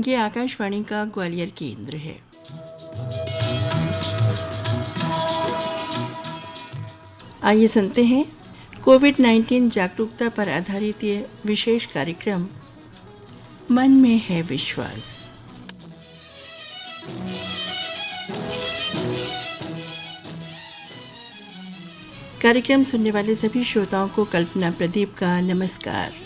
ये आकाशवाणी का ग्वालियर केंद्र है। आइए सुनते हैं कोविड-19 जागरूकता पर आधारित ये विशेष कार्यक्रम मन में है विश्वास। कार्यक्रम सुनने वाले सभी श्रोताओं को कल्पना प्रदीप का नमस्कार।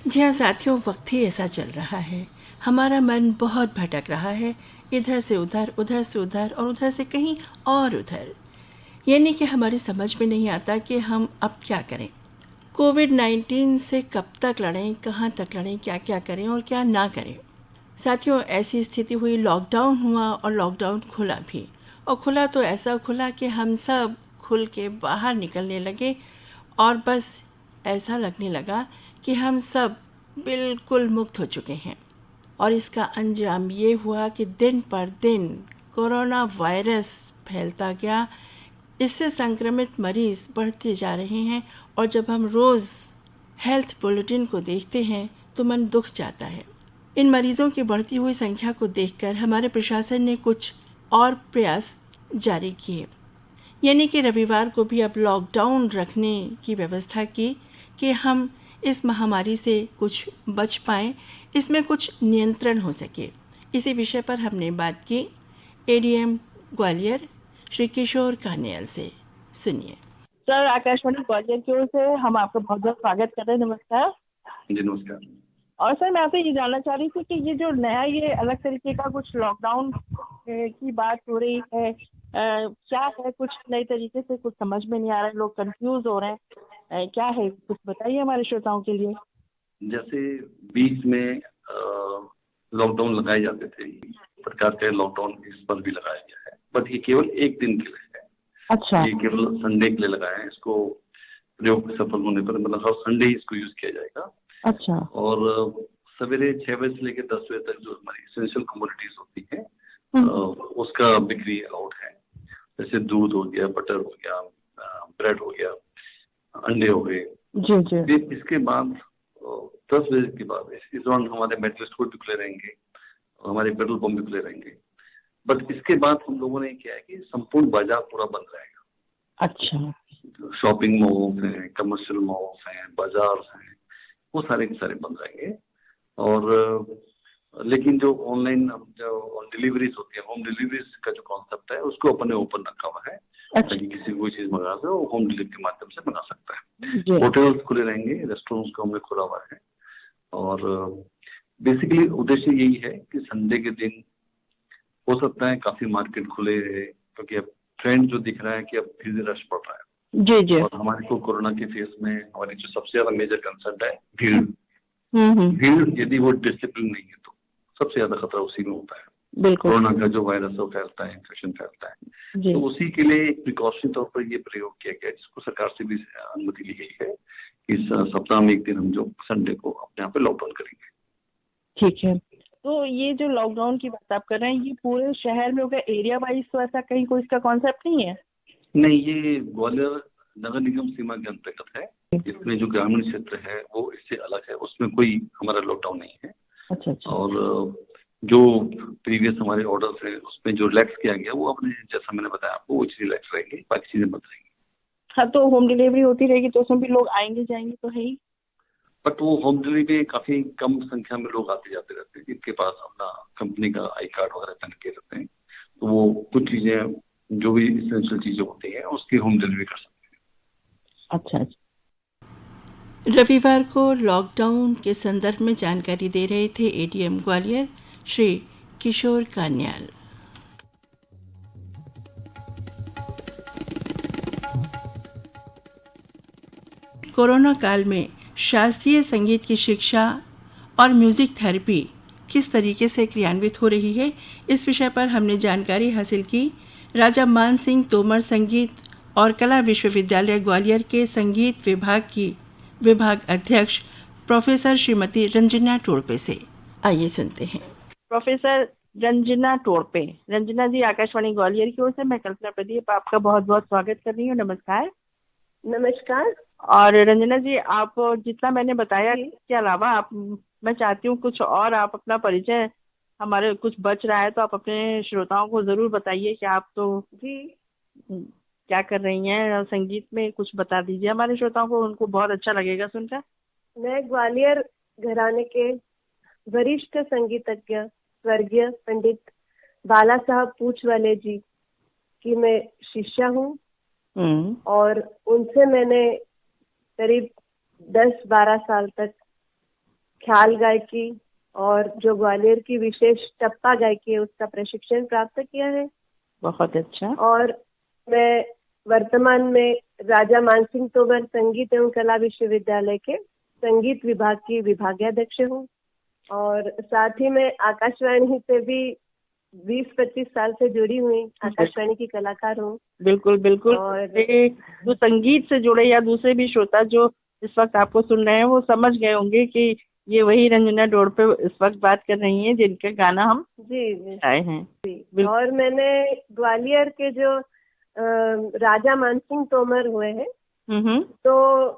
जी हाँ साथियों, वक्त ही ऐसा चल रहा है। हमारा मन बहुत भटक रहा है, इधर से उधर, उधर से उधर और उधर से कहीं और उधर। यानी कि हमारी समझ में नहीं आता कि हम अब क्या करें। कोविड-19 से कब तक लड़ें, कहाँ तक लड़ें, क्या क्या करें और क्या ना करें। साथियों, ऐसी स्थिति हुई, लॉकडाउन हुआ और लॉकडाउन खुला भी। और खुला तो ऐसा खुला कि हम सब खुल के बाहर निकलने लगे और बस ऐसा लगने लगा कि हम सब बिल्कुल मुक्त हो चुके हैं। और इसका अंजाम ये हुआ कि दिन पर दिन कोरोना वायरस फैलता गया, इससे संक्रमित मरीज़ बढ़ते जा रहे हैं। और जब हम रोज़ हेल्थ बुलेटिन को देखते हैं तो मन दुख जाता है। इन मरीज़ों की बढ़ती हुई संख्या को देखकर हमारे प्रशासन ने कुछ और प्रयास जारी किए। यानी कि रविवार को भी अब लॉकडाउन रखने की व्यवस्था की कि हम इस महामारी से कुछ बच पाएँ, इसमें कुछ नियंत्रण हो सके। इसी विषय पर हमने बात की एडीएम ग्वालियर श्री किशोर कान्याल से। सुनिए। सर, आकाशवाणी ग्वालियर की ओर से हम आपका बहुत बहुत स्वागत कर रहे हैं। नमस्कार जी, नमस्कार। और सर, मैं आपसे ये जानना चाह रही थी कि ये जो नया ये अलग तरीके का कुछ लॉकडाउन की बात हो रही है, क्या है? कुछ नए तरीके से कुछ समझ में नहीं आ रहा है, लोग कंफ्यूज हो रहे हैं, क्या है? कुछ बताइए हमारे श्रोताओं के लिए। जैसे बीच में लॉकडाउन लगाए जाते थे, सरकार का लॉकडाउन इस पर भी लगाया गया है, बट ये केवल एक दिन के लिए है। अच्छा। ये केवल संडे के लिए लगाया है। इसको प्रयोग सफल होने पर मतलब हर संडे इसको यूज किया जाएगा। अच्छा। और सवेरे 6 बजे से लेकर 10 बजे तक जो हमारी एसेंशियल कमोडिटीज होती है उसका बिक्री अलाउड है। जैसे दूध हो गया, बटर हो गया, ब्रेड हो गया, अंडे हो गए। जी जी। इसके बाद 10 बजे के बाद इस दौरान हमारे मेडिकल स्टोर भी खुले रहेंगे और हमारे पेट्रोल पंप भी खुले रहेंगे। बट इसके बाद हम लोगों ने क्या है कि संपूर्ण बाजार पूरा बंद रहेगा। अच्छा। शॉपिंग मॉल्स हैं, कमर्शियल मॉल्स हैं, बाजार हैं, वो सारे के सारे बंद रहेंगे। और लेकिन जो ऑनलाइन जो डिलीवरीज होती है, होम डिलीवरीज का जो कॉन्सेप्ट है उसको अपने ओपन रखा हुआ है। ताकि किसी को कोई चीज मंगा दे वो होम डिलीवरी के माध्यम से मंगा सकता है। होटल्स खुले रहेंगे, रेस्टोरेंट्स को हमने खोला हुआ है। और बेसिकली उद्देश्य यही है कि संडे के दिन हो सकता है काफी मार्केट खुले रहे, क्योंकि अब ट्रेंड जो दिख रहा है कि अब धीरे धीरे रश बढ़ रहा है। जी जी। और हमारे को कोरोना के फेस में हमारी जो सबसे ज्यादा मेजर कंसर्न है भीड़। भीड़ यदि वो डिसिप्लिन नहीं है तो सबसे ज्यादा खतरा उसी में होता है। बिल्कुल। कोरोना का जो वायरस है वो फैलता है, इन्फेक्शन फैलता है। तो उसी के लिए एक प्रिकॉशन तौर पर ये प्रयोग किया गया, जिसको सरकार से भी अनुमति ली गई है कि इस सप्ताह में एक दिन हम जो संडे को अपने यहाँ पे लॉकडाउन करेंगे। ठीक है। तो ये जो लॉकडाउन की बात आप कर रहे हैं, ये पूरे शहर में होगा, एरिया वाइज तो ऐसा कहीं कोई इसका कॉन्सेप्ट नहीं है? नहीं, ये ग्वालियर नगर निगम सीमा के अंतर्गत है। इसमें जो ग्रामीण क्षेत्र है वो इससे अलग है, उसमें कोई हमारा लॉकडाउन नहीं है। अच्छा अच्छा। और जो प्रीवियस हमारे ऑर्डर्स है उसमें जो रिलैक्स किया गया वो अपने जैसा मैंने बताया आपको वो चीज रिलैक्स रहेंगी, बाकी चीजें बंद रहेंगी। हाँ, तो होम डिलीवरी होती रहेगी तो उसमें भी लोग आएंगे जाएंगे तो है ही। बट वो होम डिलीवरी में काफी कम संख्या में लोग आते जाते रहते हैं, जिनके पास अपना कंपनी का आई कार्ड वगैरह पहन के रहते हैं, तो वो कुछ चीजें जो भी इसेंशियल चीजें होती हैं उसकी होम डिलीवरी कर सकते हैं। अच्छा अच्छा। रविवार को लॉकडाउन के संदर्भ में जानकारी दे रहे थे एडीएम ग्वालियर श्री किशोर कान्याल। कोरोना काल में शास्त्रीय संगीत की शिक्षा और म्यूजिक थेरेपी किस तरीके से क्रियान्वित हो रही है, इस विषय पर हमने जानकारी हासिल की राजा मान सिंह तोमर संगीत और कला विश्वविद्यालय ग्वालियर के संगीत विभाग की विभाग अध्यक्ष प्रोफेसर श्रीमती रंजना टोड़पे से। आइए सुनते हैं। प्रोफेसर रंजना टोड़पे। रंजना जी, आकाशवाणी ग्वालियर की ओर से मैं कल्पना प्रदीप आपका बहुत बहुत स्वागत कर रही हूँ। नमस्कार। नमस्कार। और रंजना जी, आप जितना मैंने बताया इसके अलावा मैं चाहती हूँ कुछ और आप अपना परिचय, हमारे कुछ बच रहा है तो आप अपने श्रोताओं को जरूर बताइए कि आप तो जी क्या कर रही हैं, संगीत में कुछ बता दीजिए हमारे श्रोताओं को, उनको बहुत अच्छा लगेगा सुनकर। मैं ग्वालियर घराने के वरिष्ठ संगीतज्ञ स्वर्गीय पंडित बाला साहब पूछवाले जी की मैं शिष्या हूँ और उनसे मैंने करीब 10-12 साल तक ख्याल गायकी और जो ग्वालियर की विशेष टप्पा गायकी है उसका प्रशिक्षण प्राप्त किया है। बहुत अच्छा। और मैं वर्तमान में राजा मानसिंह तोमर संगीत एवं कला विश्वविद्यालय के संगीत विभाग की विभागाध्यक्ष हूँ और साथ ही मैं आकाशवाणी से भी 20-25 साल से जुड़ी हुई आकाशवाणी की कलाकार हूँ। बिल्कुल बिल्कुल। और जो संगीत से जुड़े या दूसरे भी श्रोता जो इस वक्त आपको सुन रहे हैं वो समझ गए होंगे कि ये वही रंजना टोड़पे इस वक्त बात कर रही हैं जिनका गाना हम जी आए हैं। जी। और मैंने ग्वालियर के जो राजा मानसिंह तोमर हुए हैं तो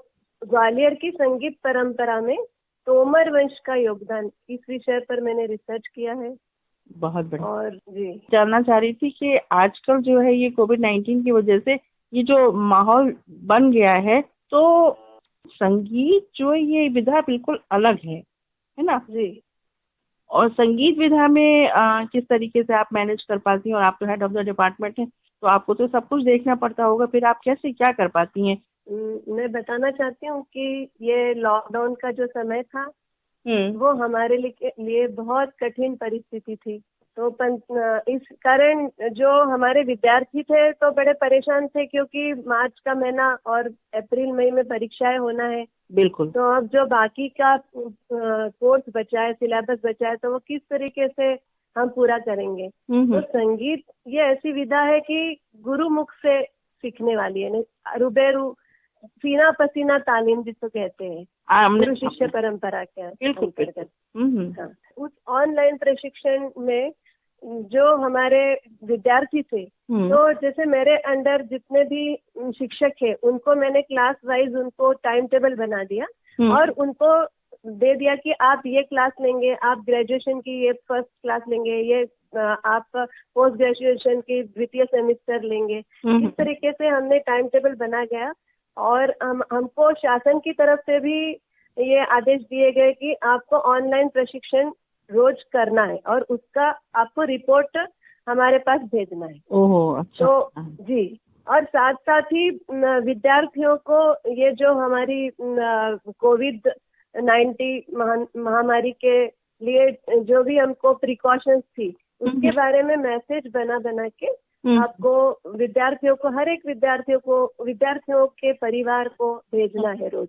ग्वालियर की संगीत परंपरा में तोमर वंश का योगदान, इस विषय पर मैंने रिसर्च किया है। बहुत बढ़िया। और जी जानना चाह रही थी कि आजकल जो है ये कोविड-19 की वजह से ये जो माहौल बन गया है तो संगीत जो है ये विधा बिल्कुल अलग है ना जी। और संगीत विधा में किस तरीके से आप मैनेज कर पाती हैं, और आप तो हेड ऑफ द डिपार्टमेंट हैं तो आपको तो सब कुछ देखना पड़ता होगा, फिर आप कैसे क्या कर पाती हैं? मैं बताना चाहती हूँ कि ये लॉकडाउन का जो समय था वो हमारे लिए बहुत कठिन परिस्थिति थी। तो इस कारण जो हमारे विद्यार्थी थे तो बड़े परेशान थे क्योंकि मार्च का महीना और अप्रैल मई में परीक्षाएं होना है। बिल्कुल। तो अब जो बाकी का कोर्स बचा है, सिलेबस बचा है, तो वो किस तरीके से हम पूरा करेंगे। तो संगीत ये ऐसी विधा है कि गुरु मुख से सीखने वाली है, रूबेरू सीना पसीना तालीम जिसको कहते हैं, गुरु शिष्य परंपरा के अंतर्गत। उस ऑनलाइन प्रशिक्षण में जो हमारे विद्यार्थी थे तो जैसे मेरे अंडर जितने भी शिक्षक है उनको मैंने क्लास वाइज उनको टाइम टेबल बना दिया और उनको दे दिया कि आप ये क्लास लेंगे, आप ग्रेजुएशन की ये फर्स्ट क्लास लेंगे, ये आप पोस्ट ग्रेजुएशन की द्वितीय सेमेस्टर लेंगे। इस तरीके से हमने टाइम टेबल बना गया और हमको शासन की तरफ से भी ये आदेश दिए गए कि आपको ऑनलाइन प्रशिक्षण रोज करना है और उसका आपको रिपोर्ट हमारे पास भेजना है। ओहो, अच्छा। तो जी, और साथ साथ ही विद्यार्थियों को ये जो हमारी कोविड-19 महामारी के लिए जो भी हमको प्रिकॉशंस थी उसके बारे में मैसेज बना के आपको विद्यार्थियों को, हर एक विद्यार्थियों के परिवार को भेजना है रोज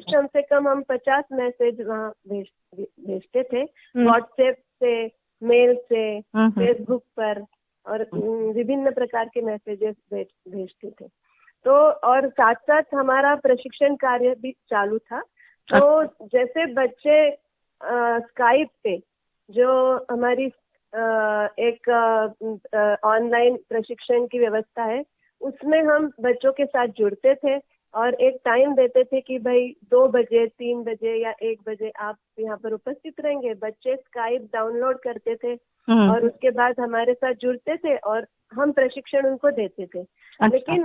कम से कम हम 50 मैसेज वहाँ भेजते थे, व्हाट्सएप से, मेल से, फेसबुक पर, और विभिन्न प्रकार के मैसेजेस भेजते थे। तो और साथ साथ हमारा प्रशिक्षण कार्य भी चालू था। तो जैसे बच्चे स्काइप पे जो हमारी एक ऑनलाइन प्रशिक्षण की व्यवस्था है उसमें हम बच्चों के साथ जुड़ते थे और एक टाइम देते थे कि भाई 2 बजे, 3 बजे या 1 बजे आप यहाँ पर उपस्थित रहेंगे। बच्चे स्काइप डाउनलोड करते थे और उसके बाद हमारे साथ जुड़ते थे और हम प्रशिक्षण उनको देते थे। अच्छा।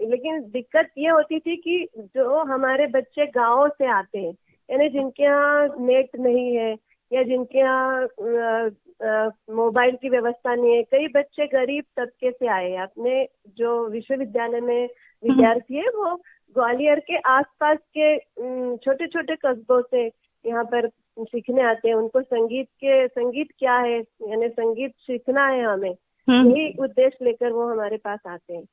लेकिन दिक्कत ये होती थी कि जो हमारे बच्चे गाँव से आते हैं, यानी जिनके यहाँ नेट नहीं है या जिनके यहाँ मोबाइल की व्यवस्था नहीं है, कई बच्चे गरीब तबके से आए हैं। अपने जो विश्वविद्यालय में विद्यार्थी है वो ग्वालियर के आसपास के छोटे छोटे कस्बों से यहाँ पर सीखने आते हैं। उनको संगीत क्या है, यानी संगीत सीखना है हमें, यही उद्देश्य लेकर वो हमारे पास आते हैं।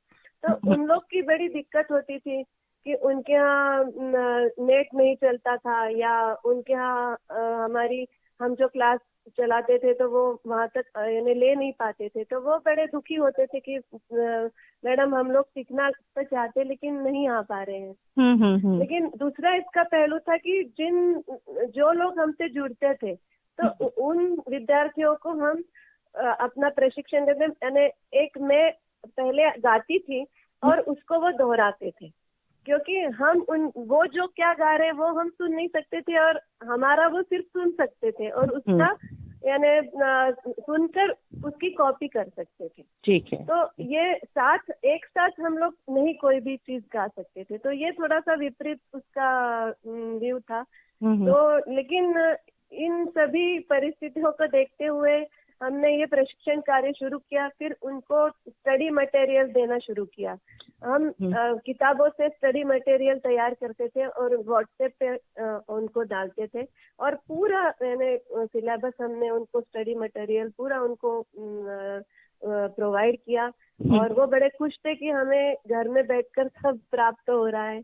तो उन लोग की बड़ी दिक्कत होती थी कि उनके यहाँ नेट नहीं चलता था या उनके यहाँ हमारी हम जो क्लास चलाते थे तो वो वहां तक यानी ले नहीं पाते थे, तो वो बड़े दुखी होते थे कि मैडम हम लोग सीखना तो चाहते लेकिन नहीं आ पा रहे हैं। लेकिन दूसरा इसका पहलू था कि जो लोग हमसे जुड़ते थे तो उन विद्यार्थियों को हम अपना प्रशिक्षण देते, यानी एक मैं पहले गाती थी और उसको वो दोहराते थे, क्योंकि हम वो जो क्या गा रहे हैं वो हम सुन नहीं सकते थे और हमारा वो सिर्फ सुन सकते थे और उसका यानी सुनकर उसकी कॉपी कर सकते थे। ठीक है। तो ये एक साथ हम लोग नहीं कोई भी चीज गा सकते थे, तो ये थोड़ा सा विपरीत उसका व्यू था। तो लेकिन इन सभी परिस्थितियों को देखते हुए हमने ये प्रशिक्षण कार्य शुरू किया, फिर उनको स्टडी मटेरियल देना शुरू किया। हम किताबों से स्टडी मटेरियल तैयार करते थे और व्हाट्सएप पे उनको डालते थे और पूरा यानी सिलेबस हमने उनको स्टडी मटेरियल पूरा उनको प्रोवाइड किया और वो बड़े खुश थे कि हमें घर में बैठकर सब प्राप्त हो रहा है।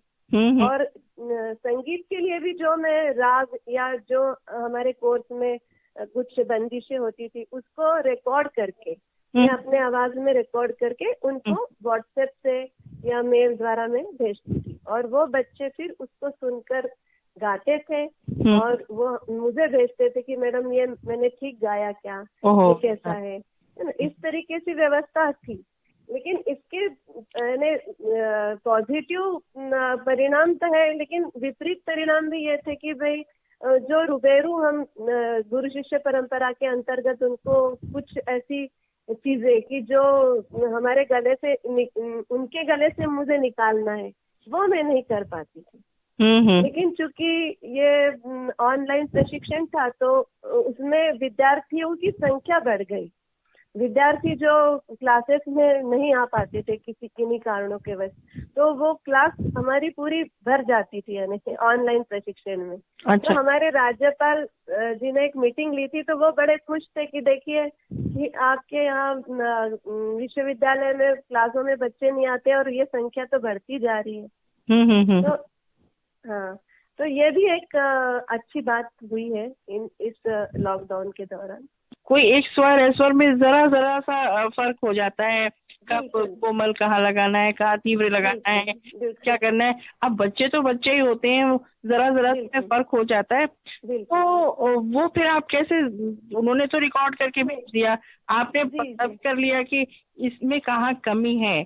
और संगीत के लिए भी जो मैं राग या जो हमारे कोर्स में कुछ बंदिशें होती थी उसको रिकॉर्ड करके मैं अपने आवाज में रिकॉर्ड करके उनको व्हाट्सएप से या मेल द्वारा मैं भेजती थी और वो बच्चे फिर उसको सुनकर गाते थे और वो मुझे भेजते थे कि मैडम ये मैंने ठीक गाया क्या, ये कैसा है। इस तरीके से व्यवस्था थी, लेकिन इसके पॉजिटिव परिणाम तो है, लेकिन विपरीत परिणाम भी ये थे कि भाई जो रूबेरू हम गुरु शिष्य परंपरा के अंतर्गत उनको कुछ ऐसी चीजें कि जो हमारे गले से उनके गले से मुझे निकालना है वो मैं नहीं कर पाती थी। लेकिन चूंकि ये ऑनलाइन प्रशिक्षण था तो उसमें विद्यार्थियों की संख्या बढ़ गई। विद्यार्थी जो क्लासेस में नहीं आ पाते थे किन्हीं कारणों के वजह, तो वो क्लास हमारी पूरी भर जाती थी यानी ऑनलाइन प्रशिक्षण में। तो हमारे राज्यपाल जी ने एक मीटिंग ली थी तो वो बड़े खुश थे कि देखिए कि आपके यहाँ विश्वविद्यालय में क्लासों में बच्चे नहीं आते और ये संख्या तो बढ़ती जा रही है। तो हाँ, तो ये भी एक अच्छी बात हुई है इस लॉकडाउन के दौरान। कोई एक स्वर में जरा सा फर्क हो जाता है, कब कोमल कहाँ लगाना है, कहाँ तीव्र लगाना है, क्या करना है। अब बच्चे तो बच्चे ही होते हैं, जरा से फर्क हो जाता है। तो वो फिर आप कैसे, उन्होंने तो रिकॉर्ड करके भेज दिया, आपने पता कर लिया कि इसमें कहाँ कमी है,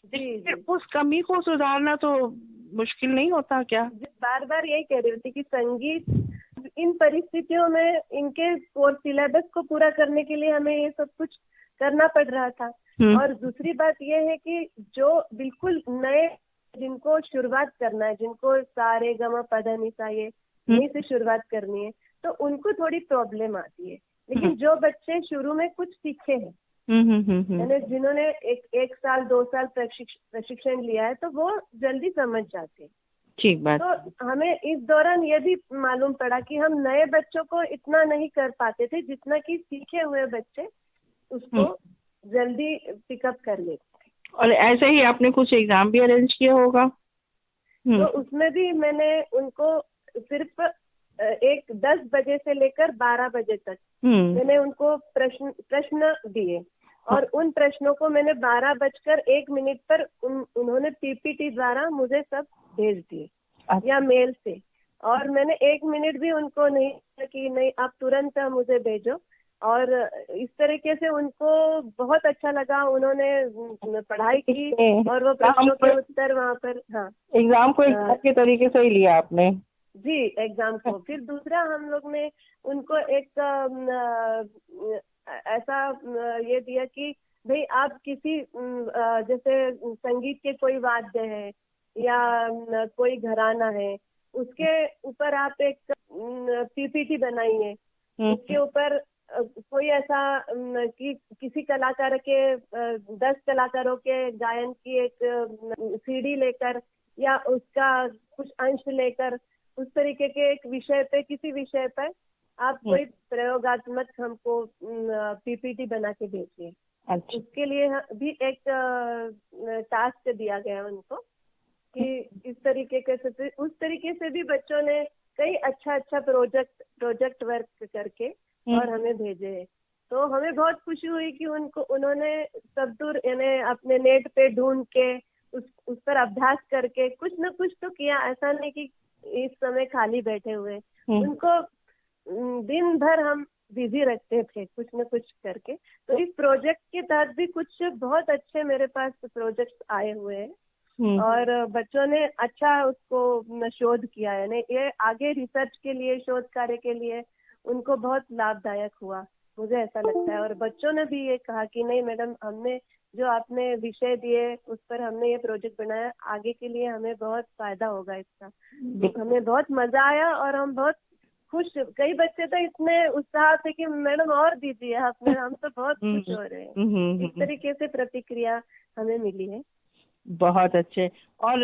फिर उस कमी को सुधारना तो मुश्किल नहीं होता क्या? बार बार यही कह रही थी कि संगीत इन परिस्थितियों में इनके कोर्स सिलेबस को पूरा करने के लिए हमें ये सब कुछ करना पड़ रहा था। और दूसरी बात ये है कि जो बिल्कुल नए जिनको शुरुआत करना है, जिनको सारे गमा पधा निसा ये यहीं से शुरुआत करनी है, तो उनको थोड़ी प्रॉब्लम आती है। लेकिन जो बच्चे शुरू में कुछ सीखे हैं, यानी जिन्होंने एक साल 2 साल प्रशिक्षण लिया है, तो वो जल्दी समझ जाते हैं। ठीक बात। तो हमें इस दौरान ये भी मालूम पड़ा कि हम नए बच्चों को इतना नहीं कर पाते थे जितना कि सीखे हुए बच्चे उसको जल्दी पिकअप कर लेते थे। और ऐसे ही आपने कुछ एग्जाम भी अरेंज किया होगा? तो उसमें भी मैंने उनको सिर्फ 10 बजे से लेकर 12 बजे तक मैंने उनको प्रश्न दिए और उन प्रश्नों को मैंने 12:01 पर उन्होंने पीपीटी द्वारा मुझे सब भेज दिए या मेल से। और मैंने 1 मिनट भी उनको नहीं कि नहीं आप तुरंत मुझे भेजो। और इस तरीके से उनको बहुत अच्छा लगा, उन्होंने पढ़ाई की और वो प्रश्नों के उत्तर वहाँ पर। हाँ, एग्जाम को एग्जाम के तरीके से ही लिया आपने? जी, एग्जाम को। फिर दूसरा हम लोग ने उनको एक ऐसा ये दिया कि भाई आप किसी जैसे संगीत के कोई वाद्य है या कोई घराना है, उसके ऊपर आप एक पीपीटी बनाइए। उसके ऊपर कोई ऐसा कि किसी कलाकार के 10 कलाकारों के गायन की एक सीडी लेकर या उसका कुछ अंश लेकर उस तरीके के एक विषय पे, किसी विषय पर आप कोई प्रयोगात्मक हमको पीपीटी बना के भेजिए। अच्छा। उसके लिए भी एक टास्क दिया गया उनको कि इस तरीके से, उस तरीके से भी बच्चों ने कई अच्छा प्रोजेक्ट वर्क करके और हमें भेजे हैं। तो हमें बहुत खुशी हुई कि उन्होंने सब दूर यानी अपने नेट पे ढूंढ के उस पर अभ्यास करके कुछ न कुछ तो किया। ऐसा नहीं कि इस समय खाली बैठे हुए। उनको दिन भर हम बिजी रखते थे कुछ न कुछ करके। तो इस प्रोजेक्ट के तहत भी कुछ बहुत अच्छे मेरे पास प्रोजेक्ट्स आए हुए हैं और बच्चों ने अच्छा उसको शोध किया है। यानी ये आगे रिसर्च के लिए, शोध कार्य के लिए उनको बहुत लाभदायक हुआ, मुझे ऐसा लगता है। और बच्चों ने भी ये कहा कि नहीं मैडम, हमने जो आपने विषय दिए उस पर हमने ये प्रोजेक्ट बनाया, आगे के लिए हमें बहुत फायदा होगा इसका। हमें बहुत मजा आया और हम बहुत खुश। कई बच्चे तो इतने उत्साह थे कि मैडम और दीजिए आपने, हम तो बहुत खुश हो रहे हैं। इस तरीके से प्रतिक्रिया हमें मिली है। बहुत अच्छे। और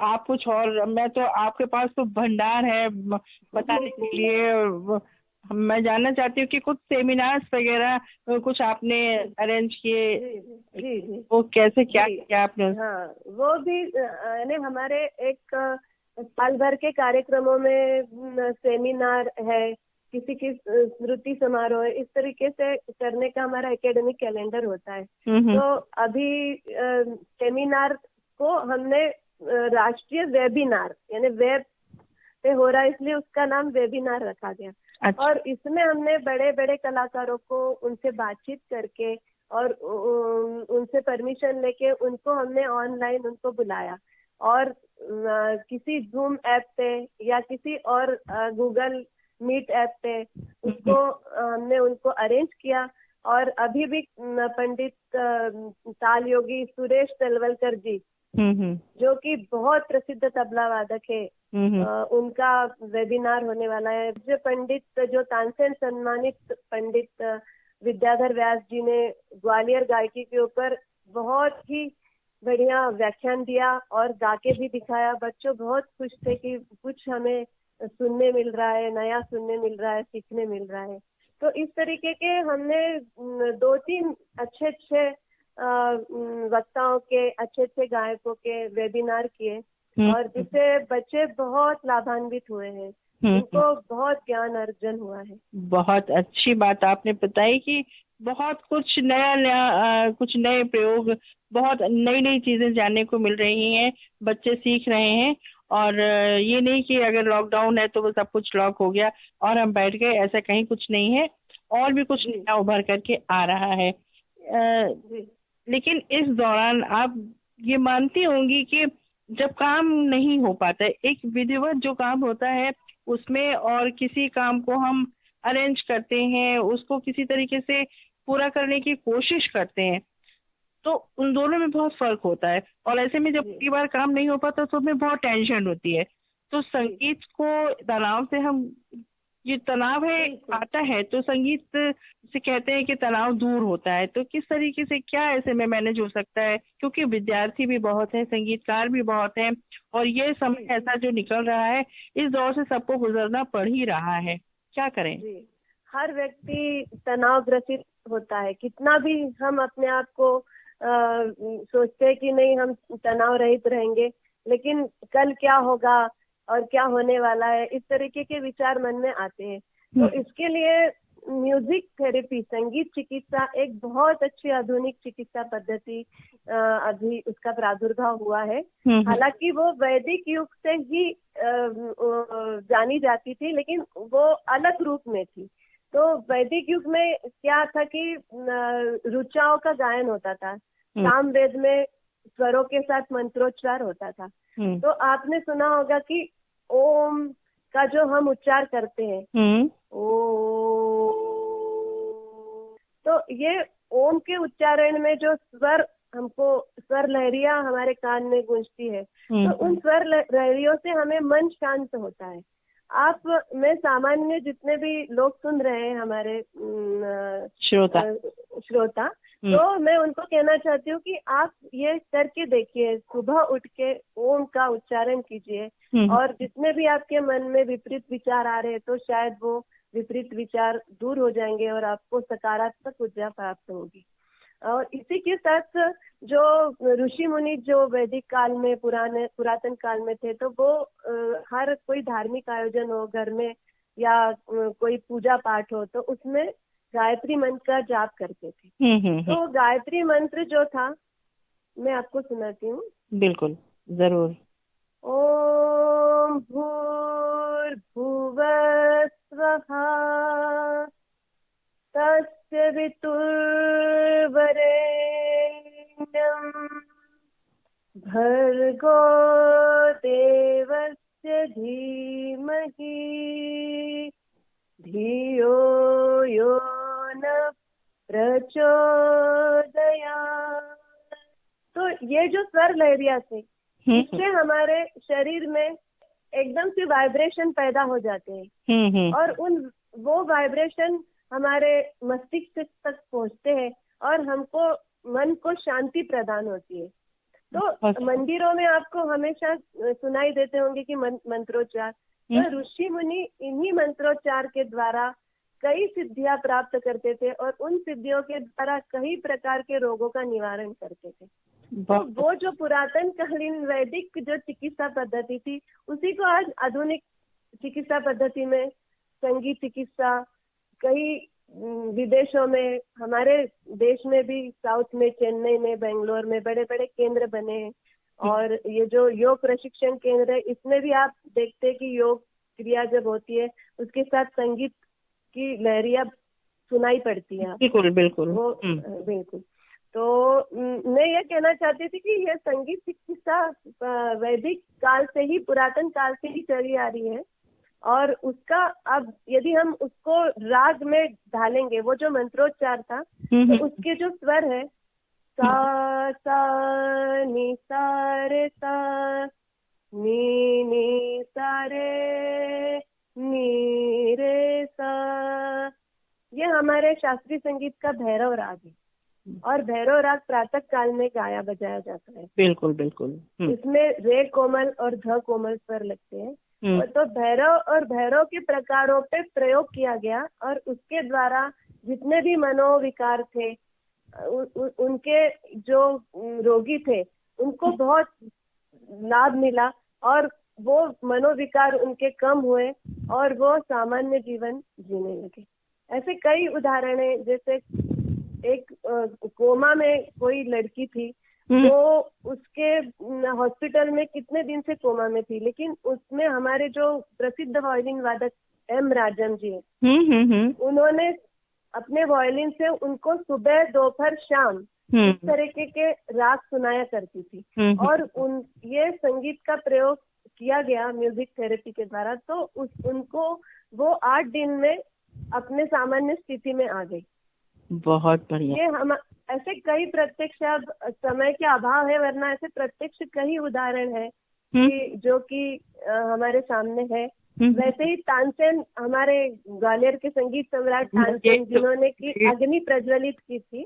आप कुछ और, मैं तो आपके पास तो भंडार है बताने के लिए। मैं जानना चाहती हूँ कि कुछ सेमिनार्स वगैरह कुछ आपने अरेंज किए? जी। वो कैसे, क्या किया आपने? हाँ, वो भी यानी हमारे एक साल भर के कार्यक्रमों में सेमिनार है, किसी की स्मृति समारोह है, इस तरीके से करने का हमारा एकेडमिक कैलेंडर होता है। तो अभी सेमिनार को हमने राष्ट्रीय वेबिनार यानी वेब पे हो रहा है, इसलिए उसका नाम वेबिनार रखा गया। अच्छा। और इसमें हमने बड़े बड़े कलाकारों को उनसे बातचीत करके और उनसे परमिशन लेके उनको हमने ऑनलाइन उनको बुलाया और किसी जूम ऐप पे या किसी और गूगल मीट ऐप पे उसको हमने उनको अरेंज किया। और अभी भी पंडित ताल योगी सुरेश तलवलकर जी, जो कि बहुत प्रसिद्ध तबला वादक है, उनका वेबिनार होने वाला है। जो पंडित, जो तानसेन सम्मानित पंडित विद्याधर व्यास जी ने ग्वालियर गायकी के ऊपर बहुत ही बढ़िया व्याख्यान दिया और गा के भी दिखाया। बच्चों बहुत खुश थे कि कुछ हमें सुनने मिल रहा है, नया सुनने मिल रहा है, सीखने मिल रहा है। तो इस तरीके के हमने 2-3 अच्छे वक्ताओं के, अच्छे गायकों के वेबिनार किए और जिससे बच्चे बहुत लाभान्वित हुए हैं, उनको बहुत ज्ञान अर्जन हुआ है। बहुत अच्छी बात आपने बताई कि बहुत कुछ नया कुछ नए प्रयोग, बहुत नई चीजें जानने को मिल रही हैं, बच्चे सीख रहे हैं। और ये नहीं कि अगर लॉकडाउन है तो वो सब कुछ लॉक हो गया और हम बैठ गए, ऐसा कहीं कुछ नहीं है, और भी कुछ नया उभर करके आ रहा है। लेकिन इस दौरान आप ये मानती होंगी कि जब काम नहीं हो पाता है, एक विधिवत जो काम होता है उसमें, और किसी काम को हम अरेंज करते हैं, उसको किसी तरीके से पूरा करने की कोशिश करते हैं, तो उन दोनों में बहुत फर्क होता है। और ऐसे में जब कई बार काम नहीं हो पाता तो हमें बहुत टेंशन होती है। तो संगीत को तनाव से हम, ये तनाव है आता है तो संगीत से कहते हैं कि तनाव दूर होता है। तो किस तरीके से, क्या ऐसे में मैनेज हो सकता है? क्योंकि विद्यार्थी भी बहुत है, संगीतकार भी बहुत है, और ये समय ऐसा जो निकल रहा है, इस दौर से सबको गुजरना पड़ ही रहा है, क्या करें? हर व्यक्ति तनाव ग्रसित होता है। कितना भी हम अपने आप को सोचते हैं कि नहीं हम तनाव रहित रहेंगे, लेकिन कल क्या होगा और क्या होने वाला है, इस तरीके के विचार मन में आते हैं। तो इसके लिए म्यूजिक थेरेपी, संगीत चिकित्सा एक बहुत अच्छी आधुनिक चिकित्सा पद्धति अभी उसका प्रादुर्भाव हुआ है। हालांकि वो वैदिक युग से ही जानी जाती थी, लेकिन वो अलग रूप में थी। तो वैदिक युग में क्या था कि ऋचाओं का गायन होता था, सामवेद में स्वरों के साथ मंत्रोच्चार होता था। तो आपने सुना होगा कि ओम का जो हम उच्चार करते हैं, ओ, तो ये ओम के उच्चारण में जो स्वर, हमको स्वर लहरियां हमारे कान में गूंजती है, तो उन स्वर लहरियों से हमें मन शांत होता है। आप, मैं सामान्य जितने भी लोग सुन रहे हैं हमारे श्रोता, तो मैं उनको कहना चाहती हूँ कि आप ये करके देखिए, सुबह उठ के ओम का उच्चारण कीजिए और जितने भी आपके मन में विपरीत विचार आ रहे हैं तो शायद वो विपरीत विचार दूर हो जाएंगे और आपको सकारात्मक ऊर्जा प्राप्त होगी। और इसी के साथ जो ऋषि मुनि जो वैदिक काल में पुरातन काल में थे, तो वो हर कोई धार्मिक आयोजन हो घर में या कोई पूजा पाठ हो, तो उसमें गायत्री मंत्र का जाप करते थे। तो गायत्री मंत्र जो था, मैं आपको सुनाती हूँ। बिल्कुल, जरूर। ओम भूर्भुवः स्वः तस्य वितुर्वरेण्यं भर्गो देवस्य धीमहि धियो यो न प्रचोदयात्। तो ये जो स्वर लहरियां थे, इससे हमारे शरीर में एकदम से वाइब्रेशन पैदा हो जाते हैं और वो वाइब्रेशन हमारे मस्तिष्क तक पहुंचते हैं और हमको मन को शांति प्रदान होती है। तो मंदिरों में आपको हमेशा सुनाई देते होंगे कि मंत्रोच्चार, तो ऋषि मुनि इन्हीं मंत्रोच्चार के द्वारा कई सिद्धियां प्राप्त करते थे और उन सिद्धियों के द्वारा कई प्रकार के रोगों का निवारण करते थे। तो वो जो पुरातन कालीन वैदिक जो चिकित्सा पद्धति थी, उसी को आज आधुनिक चिकित्सा पद्धति में संगीत चिकित्सा कई विदेशों में, हमारे देश में भी, साउथ में, चेन्नई में, बेंगलोर में बड़े बड़े केंद्र बने हैं। और ये जो योग प्रशिक्षण केंद्र है, इसमें भी आप देखते हैं कि योग क्रिया जब होती है उसके साथ संगीत की लहरियां सुनाई पड़ती है। बिल्कुल बिल्कुल बिल्कुल। तो मैं ये कहना चाहती थी कि यह संगीत चिकित्सा वैदिक काल से ही, पुरातन काल से ही चली आ रही है और उसका अब यदि हम उसको राग में ढालेंगे, वो जो मंत्रोच्चार था, तो उसके जो स्वर है सा सा नी सा रे सा नी सा रे नी रे सा, ये हमारे शास्त्रीय संगीत का भैरव राग है और भैरव राग प्रातः काल में गाया बजाया जाता है। बिल्कुल बिल्कुल। इसमें रे कोमल और ध कोमल स्वर लगते हैं। तो भैरव के प्रकारों पे प्रयोग किया गया और उसके द्वारा जितने भी मनोविकार थे, उनके जो रोगी थे, उनको बहुत लाभ मिला और वो मनोविकार उनके कम हुए और वो सामान्य जीवन जीने लगे। ऐसे कई उदाहरण हैं। जैसे एक कोमा में कोई लड़की थी, तो उसके हॉस्पिटल में कितने दिन से कोमा में थी, लेकिन उसमें हमारे जो प्रसिद्ध वायलिन वादक एम राजम जी हैं, उन्होंने अपने वायलिन से उनको सुबह दोपहर शाम इस तरीके के राग सुनाया करती थी और ये संगीत का प्रयोग किया गया म्यूजिक थेरेपी के द्वारा, तो उनको वो 8 दिन में अपने सामान्य स्थिति में आ गई। बहुत बढ़िया। ये हम ऐसे कई प्रत्यक्ष, अब समय के अभाव है, वरना ऐसे प्रत्यक्ष कई उदाहरण है कि जो कि हमारे सामने है। वैसे ही तानसेन, हमारे ग्वालियर के संगीत सम्राट तानसेन, जिन्होंने की अग्नि प्रज्वलित की थी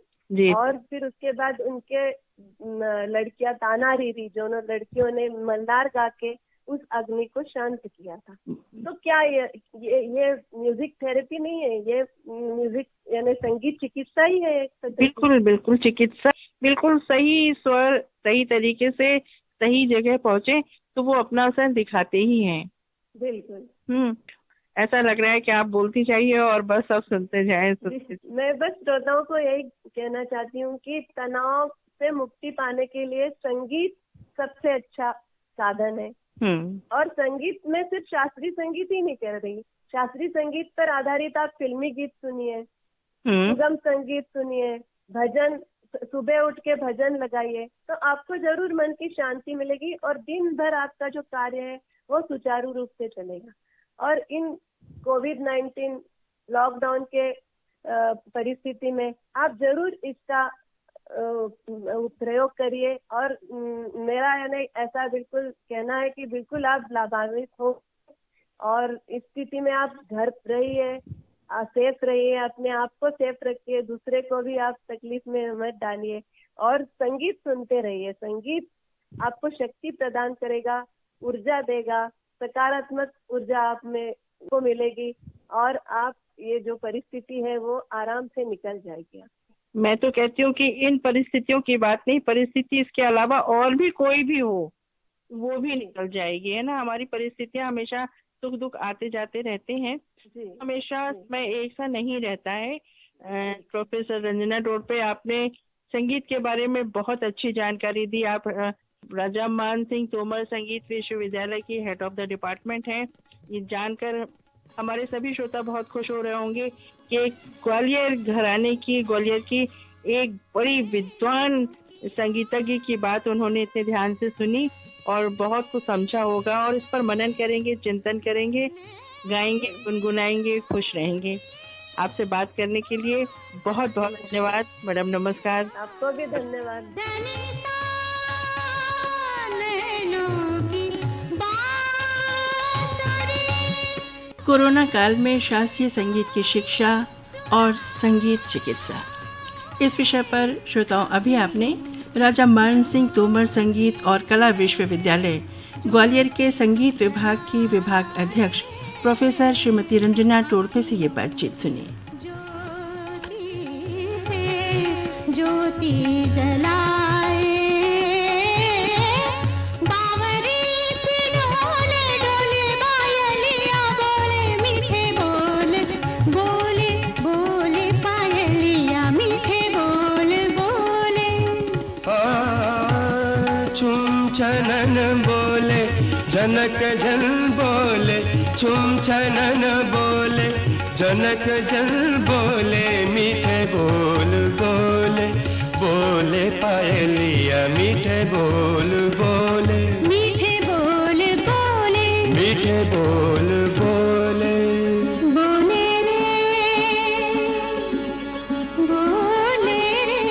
और फिर उसके बाद उनके लड़कियां ताना रीरी, जो लड़कियों ने मल्लार गा के उस अग्नि को शांत किया था। तो क्या ये म्यूजिक थेरेपी नहीं है, ये म्यूजिक यानी संगीत चिकित्सा ही है। बिल्कुल बिल्कुल चिकित्सा, बिल्कुल सही स्वर सही तरीके से सही जगह पहुंचे तो वो अपना असर दिखाते ही हैं। बिल्कुल। ऐसा लग रहा है कि आप बोलती जाइए और बस आप सुनते जाएं। मैं बस श्रोताओं को यही कहना चाहती हूँ कि तनाव से मुक्ति पाने के लिए संगीत सबसे अच्छा साधन है। और संगीत में सिर्फ शास्त्रीय संगीत ही नहीं कर रही, शास्त्रीय संगीत पर आधारित आप फिल्मी गीत सुनिए, सुगम संगीत सुनिए, भजन, सुबह उठ के भजन लगाइए, तो आपको जरूर मन की शांति मिलेगी और दिन भर आपका जो कार्य है वो सुचारू रूप से चलेगा। और इन कोविड-19 लॉकडाउन के परिस्थिति में आप जरूर इसका प्रयोग करिए और मेरा यानी ऐसा बिल्कुल कहना है कि बिल्कुल आप लाभान्वित हो और इस स्थिति में आप घर रहिए, सेफ रहिए, अपने आप को सेफ रखिए, दूसरे को भी आप तकलीफ में मत डालिए और संगीत सुनते रहिए। संगीत आपको शक्ति प्रदान करेगा, ऊर्जा देगा, सकारात्मक ऊर्जा आप में को मिलेगी और आप ये जो परिस्थिति है वो आराम से निकल जाएगी। मैं तो कहती हूँ कि इन परिस्थितियों की बात नहीं, परिस्थिति इसके अलावा और भी कोई भी हो वो भी निकल जाएगी, है ना। हमारी परिस्थितियां हमेशा सुख दुख आते जाते रहते हैं, जी हमेशा समय एक सा नहीं रहता है। प्रोफेसर रंजना टोडपे, आपने संगीत के बारे में बहुत अच्छी जानकारी दी। आप राजा मान सिंह तोमर संगीत विश्वविद्यालय की हेड ऑफ द डिपार्टमेंट हैं। ये जानकर हमारे सभी श्रोता बहुत खुश हो रहे होंगे कि ग्वालियर घराने की, ग्वालियर की एक बड़ी विद्वान संगीतज्ञ की बात उन्होंने इतने ध्यान से सुनी और बहुत कुछ समझा होगा, और इस पर मनन करेंगे, चिंतन करेंगे, गाएंगे, गुनगुनाएंगे, खुश रहेंगे। आपसे बात करने के लिए बहुत बहुत धन्यवाद मैडम। नमस्कार। आपको भी धन्यवाद। कोरोना काल में शास्त्रीय संगीत की शिक्षा और संगीत चिकित्सा, इस विषय पर श्रोताओं अभी आपने राजा मान सिंह तोमर संगीत और कला विश्वविद्यालय ग्वालियर के संगीत विभाग की विभाग अध्यक्ष प्रोफेसर श्रीमती रंजना टोडपे से ये बातचीत सुनी। ज्योति जलाए बावरी से डोले डोले पायलिया बोले मीठे बोले बोले बोले पायलिया मीठे बोले बोले छुम छनन बोले जनक जन बोले छुम छनन बोले जनक जन बोले मीठे बोल बोले बोले पायलिया मीठे बोल बोले मीठे बोल बोले मीठे बोल बोले बोले रे बोले रे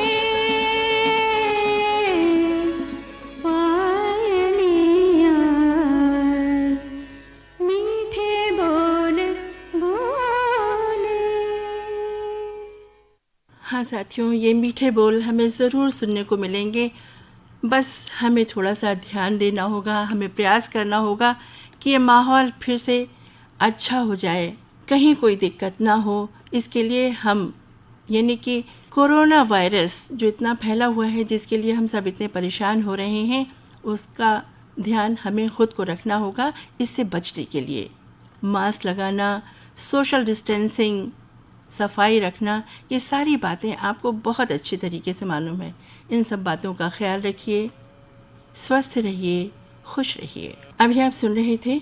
पायलिया मीठे बोल बोले। हाँ साथियों, ये मीठे बोल हमें ज़रूर सुनने को मिलेंगे, बस हमें थोड़ा सा ध्यान देना होगा, हमें प्रयास करना होगा कि ये माहौल फिर से अच्छा हो जाए, कहीं कोई दिक्कत ना हो। इसके लिए हम यानी कि कोरोना वायरस जो इतना फैला हुआ है, जिसके लिए हम सब इतने परेशान हो रहे हैं, उसका ध्यान हमें ख़ुद को रखना होगा। इससे बचने के लिए मास्क लगाना, सोशल डिस्टेंसिंग, सफाई रखना, ये सारी बातें आपको बहुत अच्छी तरीके से मालूम है। इन सब बातों का ख्याल रखिए, स्वस्थ रहिए, खुश रहिए। अभी आप सुन रहे थे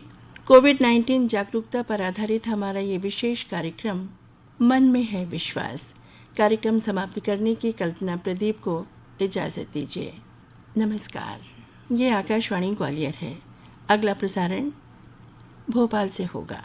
कोविड-19 जागरूकता पर आधारित हमारा ये विशेष कार्यक्रम मन में है विश्वास। कार्यक्रम समाप्त करने की कल्पना प्रदीप को इजाज़त दीजिए। नमस्कार। ये आकाशवाणी ग्वालियर है। अगला प्रसारण भोपाल से होगा।